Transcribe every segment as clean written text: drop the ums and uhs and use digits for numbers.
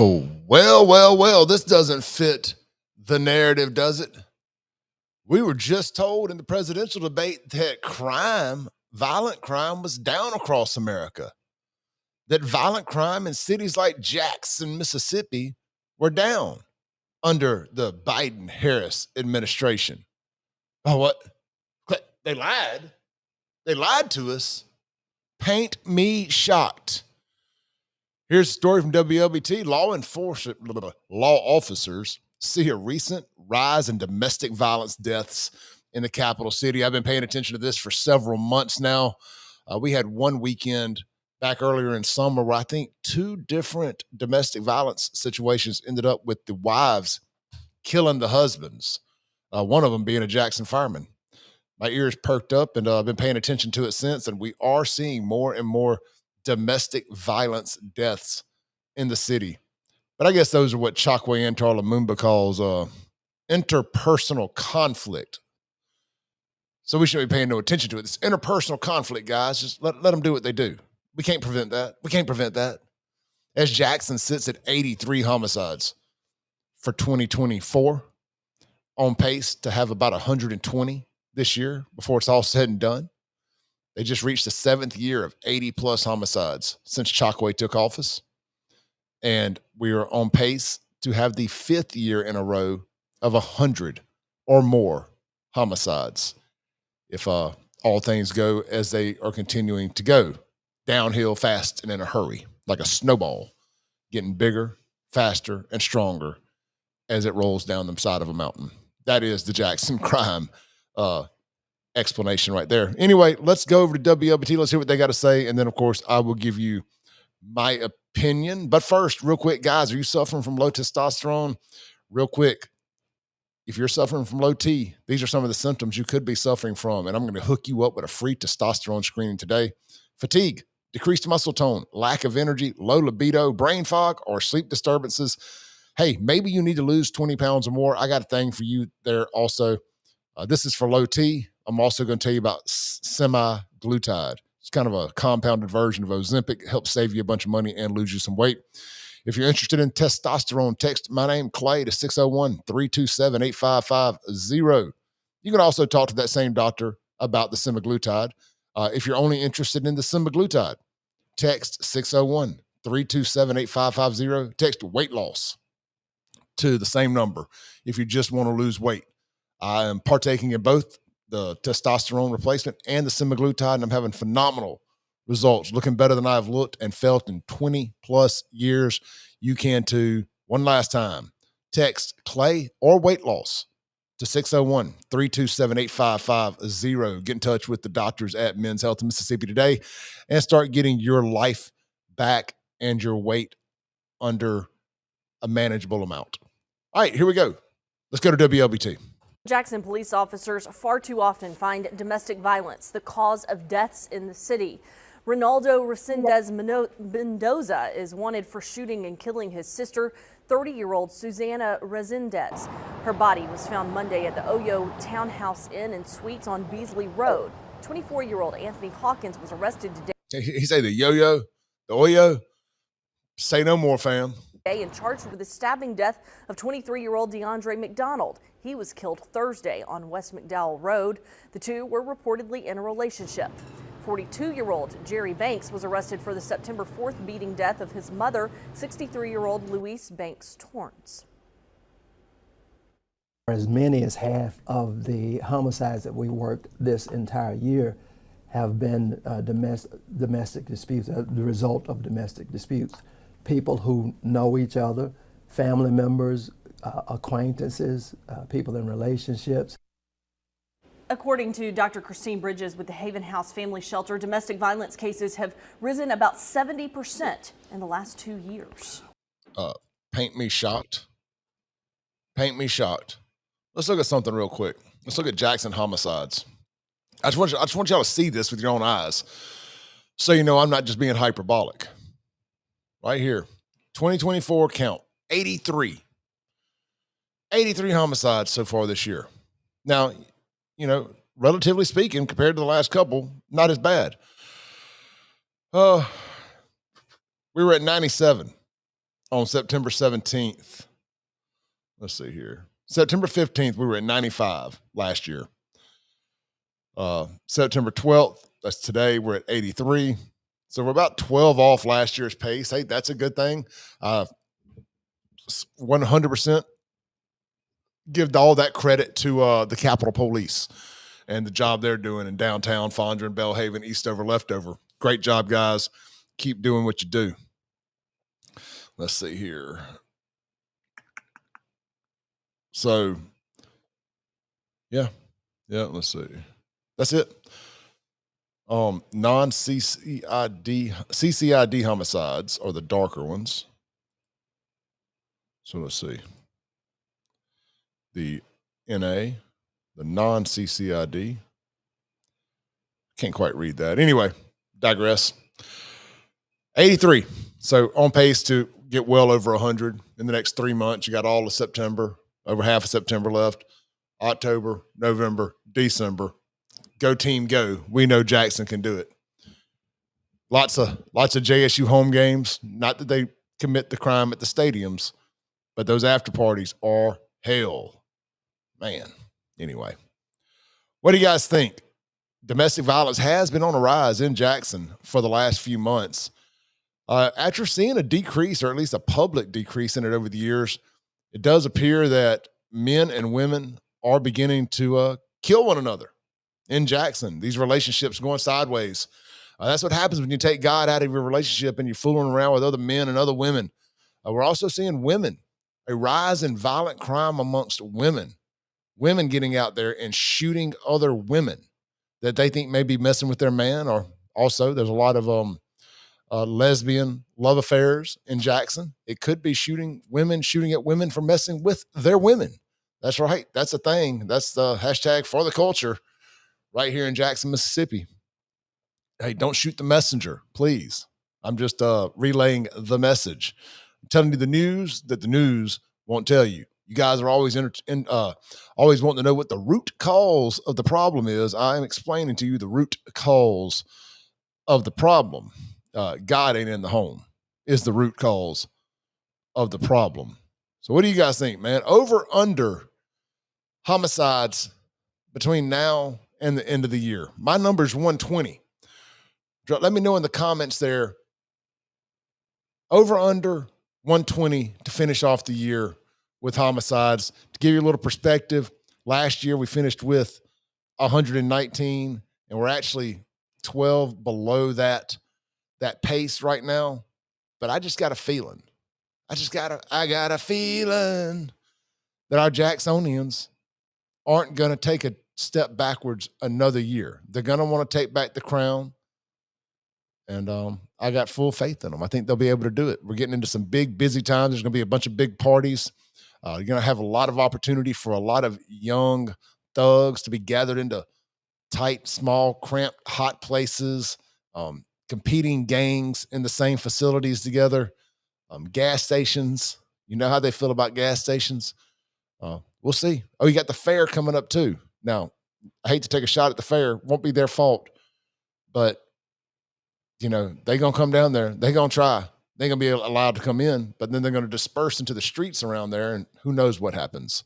Oh, well, this doesn't fit the narrative, does it? We were just told in the presidential debate that violent crime was down across America, that violent crime in cities like Jackson, Mississippi were down under the Biden Harris administration. Oh, what? They lied. They lied to us. Paint me shocked. Here's a story from WLBT. Law officers see a recent rise in domestic violence deaths in the capital city. I've been paying attention to this for several months now. We had one weekend back earlier in summer where I think two different domestic violence situations ended up with the wives killing the husbands, one of them being a Jackson fireman. My ears perked up and I've been paying attention to it since. And we are seeing more and more domestic violence deaths in the city. But I guess those are what Chokwe Antar Lumumba calls interpersonal conflict. So we shouldn't be paying no attention to it. It's interpersonal conflict, guys. Just let them do what they do. We can't prevent that. We can't prevent that. As Jackson sits at 83 homicides for 2024, on pace to have about 120 this year before it's all said and done. They just reached the seventh year of 80 plus homicides since Chokwe took office. And we are on pace to have the fifth year in a row of 100 or more homicides. If all things go as they are continuing to go downhill fast and in a hurry, like a snowball, getting bigger, faster, and stronger as it rolls down the side of a mountain. That is the Jackson crime explanation right there. Anyway, let's go over to WLBT. Let's hear what they got to say. And then, of course, I will give you my opinion. But first, real quick, guys, are you suffering from low testosterone? Real quick, if you're suffering from low T, these are some of the symptoms you could be suffering from. And I'm going to hook you up with a free testosterone screening today. Fatigue, decreased muscle tone, lack of energy, low libido, brain fog, or sleep disturbances. Hey, maybe you need to lose 20 pounds or more. I got a thing for you there also. This is for low T. I'm also going to tell you about semaglutide. It's kind of a compounded version of Ozempic. It helps save you a bunch of money and lose you some weight. If you're interested in testosterone, text my name, Clay, to 601-327-8550. You can also talk to that same doctor about the semaglutide. If you're only interested in the semaglutide, text 601-327-8550. Text weight loss to the same number if you just want to lose weight. I am partaking in both the testosterone replacement and the semaglutide, and I'm having phenomenal results, looking better than I've looked and felt in 20 plus years. You can too. One last time, text Clay or weight loss to 601-327-8550. Get in touch with the doctors at Men's Health in Mississippi today and start getting your life back and your weight under a manageable amount. All right, here we go. Let's go to WLBT. Jackson police officers far too often find domestic violence the cause of deaths in the city. Ronaldo Resendez Mendoza is wanted for shooting and killing his sister, 30-year-old Susanna Resendez. Her body was found Monday at the Oyo Townhouse Inn and Suites on Beasley Road. 24-year-old Anthony Hawkins was arrested today. He say the yo-yo, the Oyo. Say no more, fam. And charged with the stabbing death of 23-year-old DeAndre McDonald. He was killed Thursday on West McDowell Road. The two were reportedly in a relationship. 42-year-old Jerry Banks was arrested for the September 4th beating death of his mother, 63-year-old Louise Banks Torrance. As many as half of the homicides that we worked this entire year have been domestic disputes, the result of domestic disputes. People who know each other, family members, acquaintances, people in relationships. According to Dr. Christine Bridges with the Haven House Family Shelter, domestic violence cases have risen about 70% in the last 2 years. Paint me shocked. Paint me shocked. Let's look at something real quick. Let's look at Jackson homicides. I just want y'all to see this with your own eyes, so you know I'm not just being hyperbolic. Right here, 2024 count, 83. 83 homicides so far this year. Now, you know, relatively speaking, compared to the last couple, not as bad. We were at 97 on September 17th. Let's see here. September 15th, we were at 95 last year. September 12th, that's today, we're at 83. So we're about 12 off last year's pace. Hey, that's a good thing. 100% give all that credit to the Capitol Police and the job they're doing in downtown Fondren, Belhaven, Eastover, Leftover. Great job, guys. Keep doing what you do. Let's see here. So, yeah, let's see. That's it. CCID homicides are the darker ones. So let's see. The NA, the non-CCID. Can't quite read that. Anyway, digress. 83. So on pace to get well over 100 in the next 3 months. You got all of September, over half of September left. October, November, December. Go team, go. We know Jackson can do it. Lots of JSU home games. Not that they commit the crime at the stadiums, but those after parties are hell. Man. Anyway, what do you guys think? Domestic violence has been on a rise in Jackson for the last few months. After seeing a decrease, or at least a public decrease in it over the years, it does appear that men and women are beginning to kill one another in Jackson. These relationships going sideways. That's what happens when you take God out of your relationship and you're fooling around with other men and other women. We're also seeing women, a rise in violent crime amongst women. Women getting out there and shooting other women that they think may be messing with their man. Or also there's a lot of lesbian love affairs in Jackson. It could be shooting at women for messing with their women. That's right. That's a thing. That's the hashtag for the culture right here in Jackson, Mississippi. Hey, don't shoot the messenger, please. I'm just relaying the message. I'm telling you the news that the news won't tell you. You guys are always always wanting to know what the root cause of the problem is. I'm explaining to you the root cause of the problem. God ain't in the home is the root cause of the problem. So what do you guys think, man? Over, under homicides between now and the end of the year. My number is 120. Let me know in the comments there. Over, under 120 to finish off the year with homicides. To give you a little perspective, last year we finished with 119, and we're actually 12 below that pace right now. But I just got a feeling. I got a feeling that our Jacksonians aren't going to take a step backwards another year. They're going to want to take back the crown. And I got full faith in them. I think they'll be able to do it. We're getting into some big, busy times. There's going to be a bunch of big parties. You're going to have a lot of opportunity for a lot of young thugs to be gathered into tight, small, cramped, hot places, competing gangs in the same facilities together, gas stations. You know how they feel about gas stations. We'll see. Oh, you got the fair coming up too. Now, I hate to take a shot at the fair. Won't be their fault. But you know, they're going to come down there. They're going to try. They're going to be allowed to come in, but then they're going to disperse into the streets around there, and who knows what happens.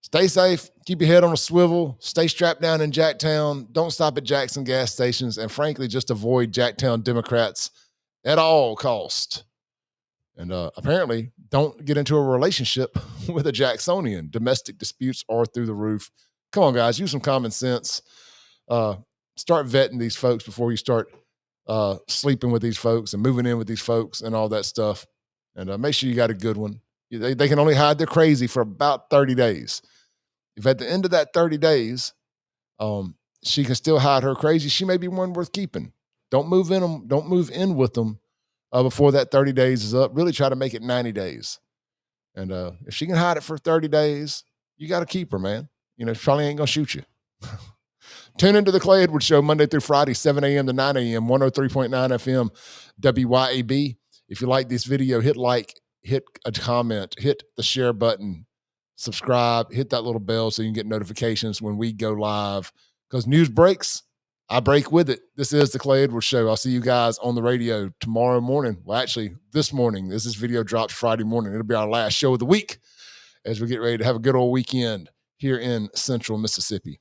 Stay safe. Keep your head on a swivel. Stay strapped down in Jacktown. Don't stop at Jackson gas stations, and frankly, just avoid Jacktown Democrats at all cost. And apparently, don't get into a relationship with a Jacksonian. Domestic disputes are through the roof. Come on, guys. Use some common sense. Start vetting these folks before you start sleeping with these folks and moving in with these folks and all that stuff. And make sure you got a good one. They can only hide their crazy for about 30 days. If at the end of that 30 days, she can still hide her crazy, she may be one worth keeping. Don't move in with them before that 30 days is up. Really try to make it 90 days. And if she can hide it for 30 days, you got to keep her, man. You know, she probably ain't going to shoot you. Tune into the Clay Edwards Show Monday through Friday, 7 a.m. to 9 a.m., 103.9 FM, WYAB. If you like this video, hit like, hit a comment, hit the share button, subscribe, hit that little bell so you can get notifications when we go live. Because news breaks, I break with it. This is the Clay Edwards Show. I'll see you guys on the radio tomorrow morning. Well, actually, this morning. This video drops Friday morning. It'll be our last show of the week as we get ready to have a good old weekend here in Central Mississippi.